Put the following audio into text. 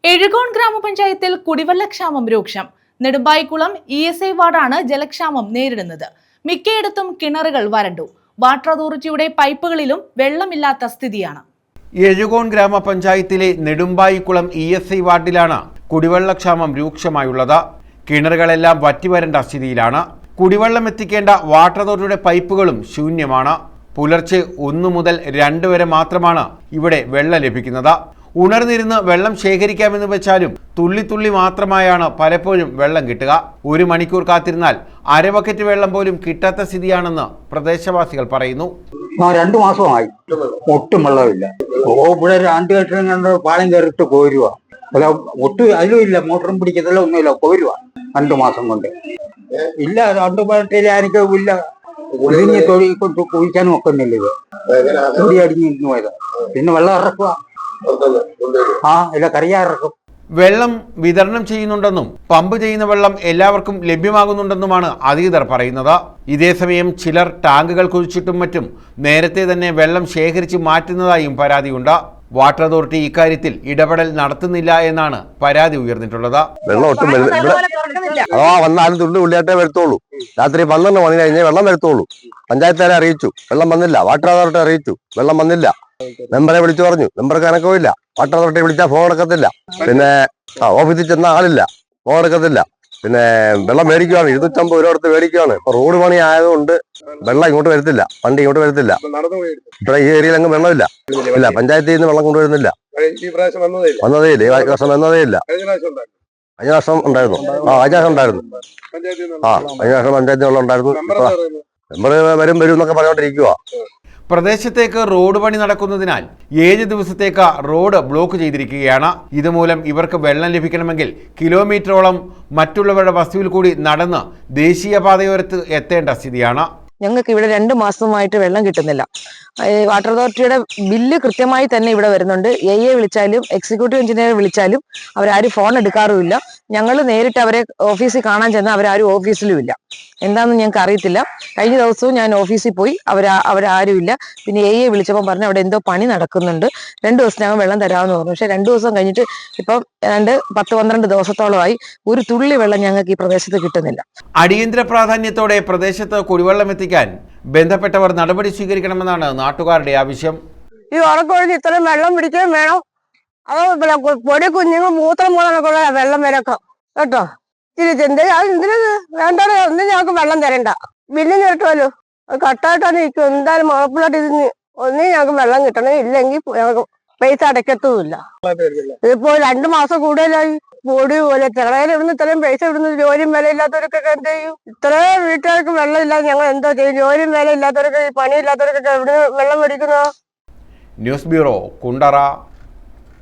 എഴുകോൺ ഗ്രാമപഞ്ചായത്തിൽ കുടിവെള്ളക്ഷാമം രൂക്ഷം. നെടുമ്പായിക്കുളം ESI വാർഡാണ് ജലക്ഷാമം നേരിടുന്നത്. മിക്കയിടത്തും കിണറുകൾ വരണ്ടു. വാട്ടർ അതോറിറ്റിയുടെ പൈപ്പുകളിലും വെള്ളമില്ലാത്ത സ്ഥിതിയാണ്. എഴുകോൺ ഗ്രാമപഞ്ചായത്തിലെ നെടുമ്പായിക്കുളം ESI വാർഡിലാണ് കുടിവെള്ളക്ഷാമം രൂക്ഷമായുള്ളത്. കിണറുകളെല്ലാം വറ്റിവരേണ്ട സ്ഥിതിയിലാണ്. കുടിവെള്ളം എത്തിക്കേണ്ട വാട്ടർ അതോറിറ്റിയുടെ പൈപ്പുകളും ശൂന്യമാണ്. പുലർച്ചെ 1 മുതൽ 2 വരെ മാത്രമാണ് ഇവിടെ വെള്ളം ലഭിക്കുന്നത്. ഉണർന്നിരുന്ന് വെള്ളം ശേഖരിക്കാമെന്ന് വെച്ചാലും തുള്ളി മാത്രമായാണ് പലപ്പോഴും വെള്ളം കിട്ടുക. 1 മണിക്കൂർ കാത്തിരുന്നാൽ അര ബക്കറ്റ് വെള്ളം പോലും കിട്ടാത്ത സ്ഥിതിയാണെന്ന് പ്രദേശവാസികൾ പറയുന്നു. 2 മാസമായി ഒട്ടും വെള്ളമില്ല. ഇവിടെ 2 കെട്ടിടം പാലം കയറിട്ട് കോരുക. അല്ല ഒട്ടും അതിലും ഇല്ല, മോട്ടറും പിടിക്കത്തില്ല, ഒന്നുമില്ല, കോരുക 2 മാസം കൊണ്ട്. ഇല്ല 2 പാട്ടിൽ ആർക്കും ഇല്ല. ഒഴിഞ്ഞ് തൊഴി കൊണ്ട് കുഴിക്കാനും ഒക്കുന്നില്ല. ഇത് തൊടി അടിഞ്ഞിരുന്നു പോയത്. പിന്നെ വെള്ളം ഇറക്കുക, ഇല്ല കറിയാ ഇറക്കും. വെള്ളം വിതരണം ചെയ്യുന്നുണ്ടെന്നും പമ്പ് ചെയ്യുന്ന വെള്ളം എല്ലാവർക്കും ലഭ്യമാകുന്നുണ്ടെന്നുമാണ് അധികൃതർ പറയുന്നത്. ഇതേസമയം ചിലർ ടാങ്കുകൾ കുഴിച്ചിട്ടും മറ്റും നേരത്തെ തന്നെ വെള്ളം ശേഖരിച്ച് മാറ്റുന്നതായും പരാതിയുണ്ട്. വാട്ടർ അതോറിറ്റി ഇക്കാര്യത്തിൽ ഇടപെടൽ നടത്തുന്നില്ല എന്നാണ് പരാതി ഉയർന്നിട്ടുള്ളത്. വെള്ളം ഒട്ടും അഥവാ വന്നാലും തുള്ളിയായിട്ടേ വരത്തുള്ളൂ. രാത്രി 12 മണി കഴിഞ്ഞേ വെള്ളം വരത്തുള്ളൂ. പഞ്ചായത്തുകാരെ അറിയിച്ചു, വെള്ളം വന്നില്ല. വാട്ടർ അതോറിറ്റി അറിയിച്ചു, വെള്ളം വന്നില്ല. മെമ്പറെ വിളിച്ചു പറഞ്ഞു, മെമ്പർക്ക് അനക്കമില്ല. വാട്ടർ അതോറിറ്റി വിളിച്ചാൽ ഫോൺ എടുക്കത്തില്ല. പിന്നെ ഓഫീസിൽ ചെന്ന ആളില്ല, ഫോൺ എടുക്കത്തില്ല. പിന്നെ വെള്ളം മേടിക്കുകയാണ്, 250 രൂപ കൊടുത്ത് മേടിക്കുകയാണ്. ഇപ്പൊ റോഡ് പണി ആയതുകൊണ്ട് വെള്ളം ഇങ്ങോട്ട് വരത്തില്ല, വണ്ടി ഇങ്ങോട്ട് വരത്തില്ല. ഇവിടെ ഈ ഏരിയയിൽ അങ്ങ് വെള്ളമില്ല. ഇല്ല, പഞ്ചായത്തിൽ നിന്ന് വെള്ളം കൊണ്ടുവരുന്നില്ല. വന്നതേ ഇല്ല, ഈ വർഷം വന്നതേ ഇല്ല. കഴിഞ്ഞ വർഷം ഉണ്ടായിരുന്നു. കഴിഞ്ഞ വർഷം ഉണ്ടായിരുന്നു. കഴിഞ്ഞ വർഷം പഞ്ചായത്തിൽ വെള്ളം ഉണ്ടായിരുന്നു. മെമ്പർ വരും എന്നൊക്കെ പറഞ്ഞോണ്ടിരിക്കുക. പ്രദേശത്തേക്ക് റോഡ് പണി നടക്കുന്നതിനാൽ 7 ദിവസത്തേക്ക് റോഡ് ബ്ലോക്ക് ചെയ്തിരിക്കുകയാണ്. ഇതുമൂലം ഇവർക്ക് വെള്ളം ലഭിക്കണമെങ്കിൽ കിലോമീറ്ററോളം മറ്റുള്ളവരുടെ വസ്തുവിൽ കൂടി നടന്ന് ദേശീയപാതയോരത്ത് എത്തേണ്ട സ്ഥിതിയാണ്. ഞങ്ങൾക്ക് ഇവിടെ 2 മാസമായിട്ട് വെള്ളം കിട്ടുന്നില്ല. വാട്ടർ അതോറിറ്റിയുടെ ബില്ല് കൃത്യമായി തന്നെ ഇവിടെ വരുന്നുണ്ട്. AA വിളിച്ചാലും എക്സിക്യൂട്ടീവ് എഞ്ചിനീയർ വിളിച്ചാലും അവരാരും ഫോൺ എടുക്കാറുമില്ല. ഞങ്ങൾ നേരിട്ട് അവരെ ഓഫീസിൽ കാണാൻ ചെന്നാൽ അവരാരും ഓഫീസിലും ഇല്ല. എന്താണെന്ന് ഞങ്ങൾക്ക് അറിയത്തില്ല. കഴിഞ്ഞ ദിവസവും ഞാൻ ഓഫീസിൽ പോയി, അവരാരും ഇല്ല. പിന്നെ AA വിളിച്ചപ്പോൾ പറഞ്ഞു അവിടെ എന്തോ പണി നടക്കുന്നുണ്ട്, 2 ദിവസത്തിനകം വെള്ളം തരാമെന്ന് പറഞ്ഞു. പക്ഷെ 2 ദിവസം കഴിഞ്ഞിട്ട് ഇപ്പം 10-12 ദിവസത്തോളമായി ഒരു തുള്ളി വെള്ളം ഞങ്ങൾക്ക് ഈ പ്രദേശത്ത് കിട്ടുന്നില്ല. അടിയന്തര പ്രാധാന്യത്തോടെ പ്രദേശത്ത് കുടിവെള്ളം എത്തിക്കാൻ ബന്ധപ്പെട്ടവർ നടപടി സ്വീകരിക്കണമെന്നാണ് നാട്ടുകാരുടെ ആവശ്യം. ഈ ഉറക്കൊഴിഞ്ഞ് ഇത്രയും വെള്ളം പിടിക്കുകയും വേണം. അതോ പൊടി കുഞ്ഞുങ്ങൾ മൂത്രം മൂലമൊക്കെ വെള്ളം വരക്കാം കേട്ടോ. എന്തിനാ വേണ്ട, ഒന്നും ഞങ്ങൾക്ക് വെള്ളം തരണ്ട. ബില്ലും കിട്ടുമല്ലോ, അത് കട്ടായിട്ടാണ് ഇരിക്കും. എന്തായാലും ഉറപ്പിലായിട്ട് ഇതിന് ഒന്നും ഞങ്ങൾക്ക് വെള്ളം കിട്ടണം, ഇല്ലെങ്കിൽ ഞങ്ങൾക്ക് പൈസ അടയ്ക്കത്തുമില്ല. ഇതിപ്പോ 2 മാസം കൂടുതലായി. പൊടി പോലെ തിളയിൽ ഇവിടുന്ന് ഇത്രയും പൈസ ഇവിടുന്ന് ജോലിയും വില ഇല്ലാത്തവർക്കൊക്കെ എന്ത് ചെയ്യും? ഇത്രയും വീട്ടുകാർക്ക് വെള്ളം ഇല്ലാതെ ഞങ്ങൾ എന്തോ ചെയ്യും? ജോലിയും വില ഇല്ലാത്തവരൊക്കെ, പണിയില്ലാത്തവർക്കൊക്കെ എവിടെ വെള്ളം മേടിക്കുന്നോ? News bureau, Kundara.